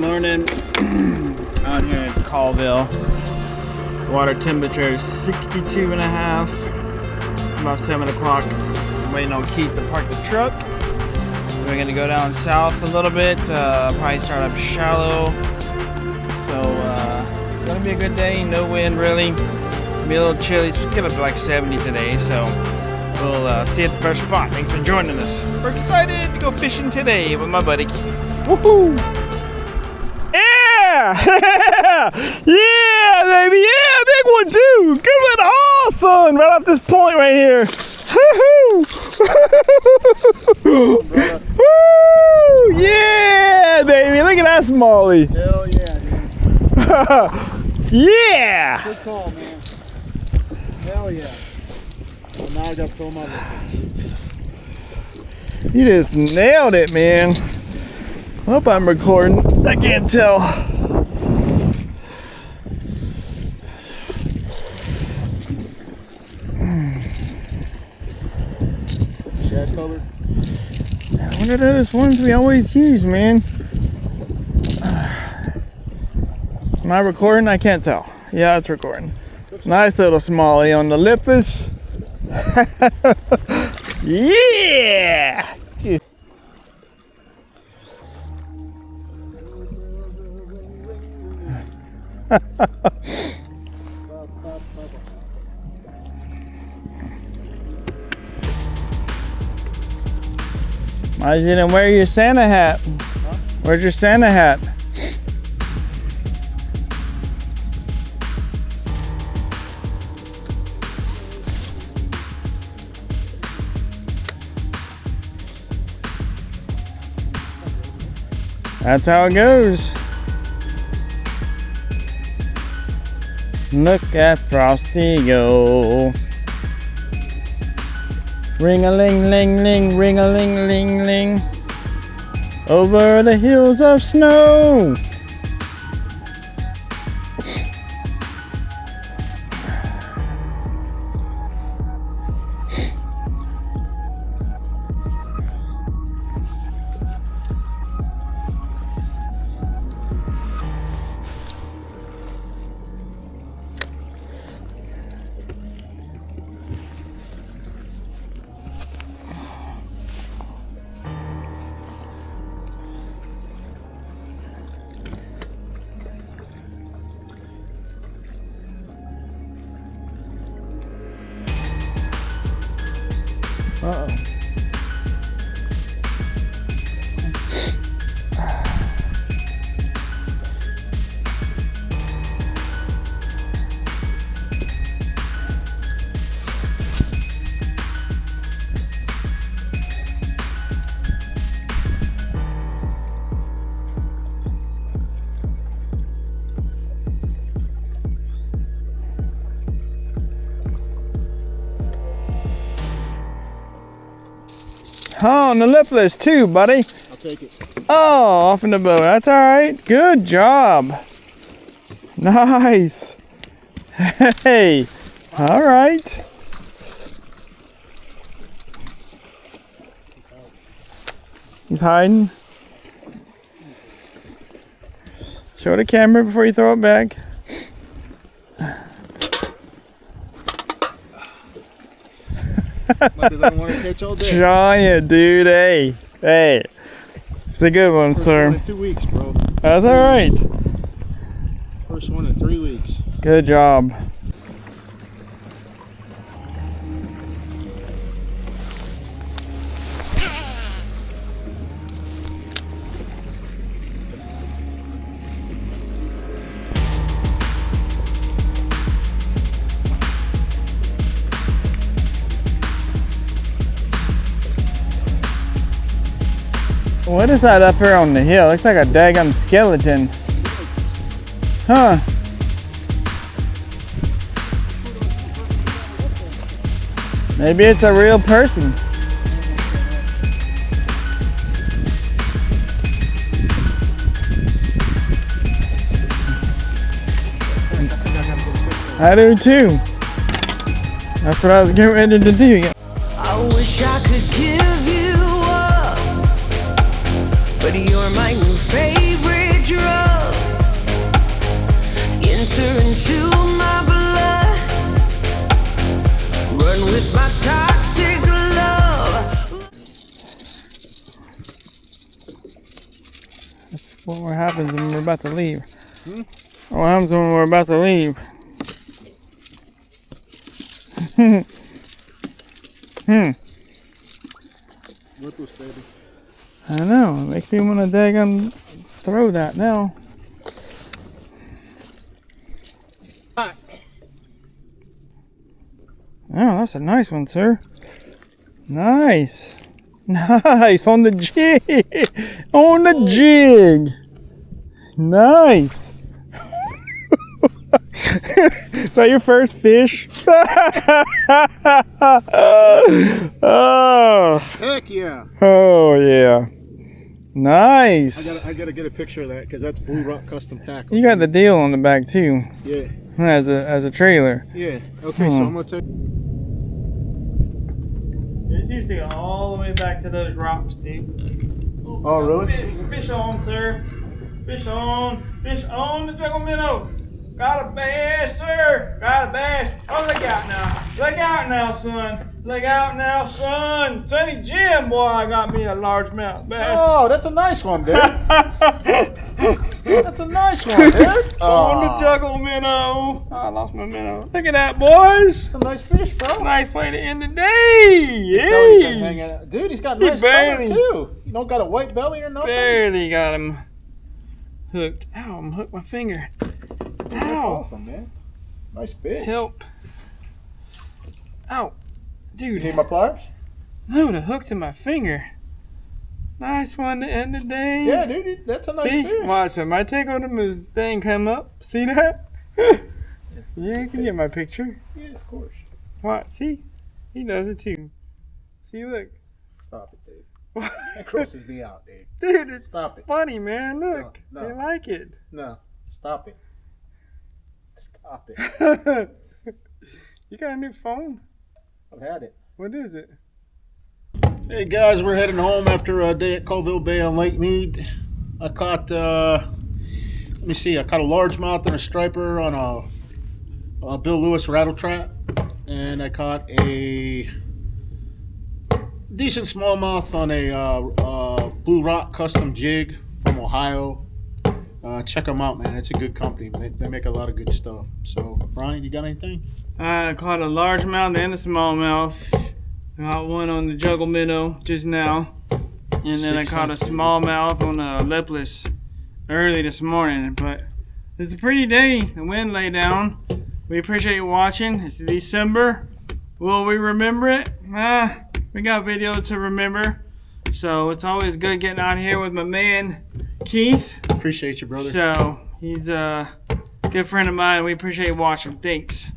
morning out here in Colville. Water temperature is 62.5. About 7 o'clock. I'm waiting on Keith to park the truck. We're gonna go down south a little bit. Probably start up shallow. So it's gonna be a good day. No wind really. Be a little chilly. It's supposed to get up to like 70 today. So we'll see you at the first spot. Thanks for joining us. We're excited to go fishing today with my buddy Keith. Woohoo! Yeah! Yeah, baby! Yeah, big one too! Good one! Oh, son! Right off this point right here. Woo! Yeah, baby! Look at that smallie! Hell yeah, dude. Yeah! Good call, man. Hell yeah. Well, now I got to throw my liquid. You just nailed it, man. I hope I'm recording. I can't tell. Shad color? I wonder if those ones we always use, man. Am I recording? I can't tell. Yeah, it's recording. Nice little smallie on the lippus. Yeah! Why you didn't wear your Santa hat? Huh? Where's your Santa hat? That's how it goes. Look at Frosty go. Ring-a-ling-ling-ling, ring-a-ling-ling-ling. Over the hills of snow. Uh-oh. Oh, on the lipless too, buddy. I'll take it. Oh, off in the boat. That's all right. Good job. Nice. Hey. All right. He's hiding. Show the camera before you throw it back. Might be the one to catch all day. Trying it, dude. Hey. Hey. It's a good one, First sir. one in 2 weeks, bro. That's all right. First one in 3 weeks. Good job. What is that up here on the hill? Looks like a daggum skeleton. Huh. Maybe it's a real person. I do too. That's what I was getting ready to do. I wish I could give you up, but you're my new favorite drug. my toxic love. That's what happens when we're about to leave. What happens when we're about to leave? What was, baby? I know. It makes me want to daggum throw that now. Hot. Oh, that's a nice one, sir. Nice. Nice on the jig. On the jig. Nice. Is that your first fish? Oh. Heck yeah. Oh yeah. Nice. I gotta get a picture of that because that's Blue Rock Custom Tackle. You got the deal on the back too. Yeah. As a trailer. Yeah. Okay, so I'm gonna take. This used to go all the way back to those rocks, dude. Oh, really? Fish on, sir. Fish on. Fish on the juggle minnow. Got a bass, sir. Got a bass. Oh, look out now. Look out now, son. Look out now, son. Sonny Jim, boy, I got me a largemouth bass. Oh, that's a nice one, dude. That's a nice one, dude. On the juggle minnow. I lost my minnow. Look at that, boys. That's a nice fish, bro. Nice way to end the day. Tell he's been Yay. hanging out. Dude, he's got He nice color barely- too. You don't got a white belly or nothing. Barely got him hooked. Ow, I'm hooked my finger. Dude, that's Ow. awesome, man. Nice fish. Help. Ow. You Dude, need my pliers? no, the hook's in my finger. Nice one to end the day. Yeah, dude, that's a nice See? fish. Watch him. I take on him, his thing come up. See that? Yeah, you can get my picture. Yeah, of course. Watch. See? He does it too. See, look. Stop it, dude. That grosses me out, dude. Dude, it's Stop it. funny, man. Look. No. I like it. No, stop it. Stop it. You got a new phone? I've had it. What is it? Hey guys, we're heading home after a day at Colville Bay on Lake Mead. I caught, let me see, I caught a largemouth and a striper on a Bill Lewis rattle trap, and I caught a decent smallmouth on a Blue Rock custom jig from Ohio. Check them out, man. It's a good company. They make a lot of good stuff. So, Brian, you got anything? I caught a largemouth and a smallmouth. Got one on the juggle minnow just now. And then I caught a smallmouth on a lipless early this morning. But it's a pretty day. The wind lay down. We appreciate you watching. It's December. Will we remember it? We got video to remember. So it's always good getting out here with my man, Keith. Appreciate you, brother. So he's a good friend of mine. We appreciate you watching. Thanks.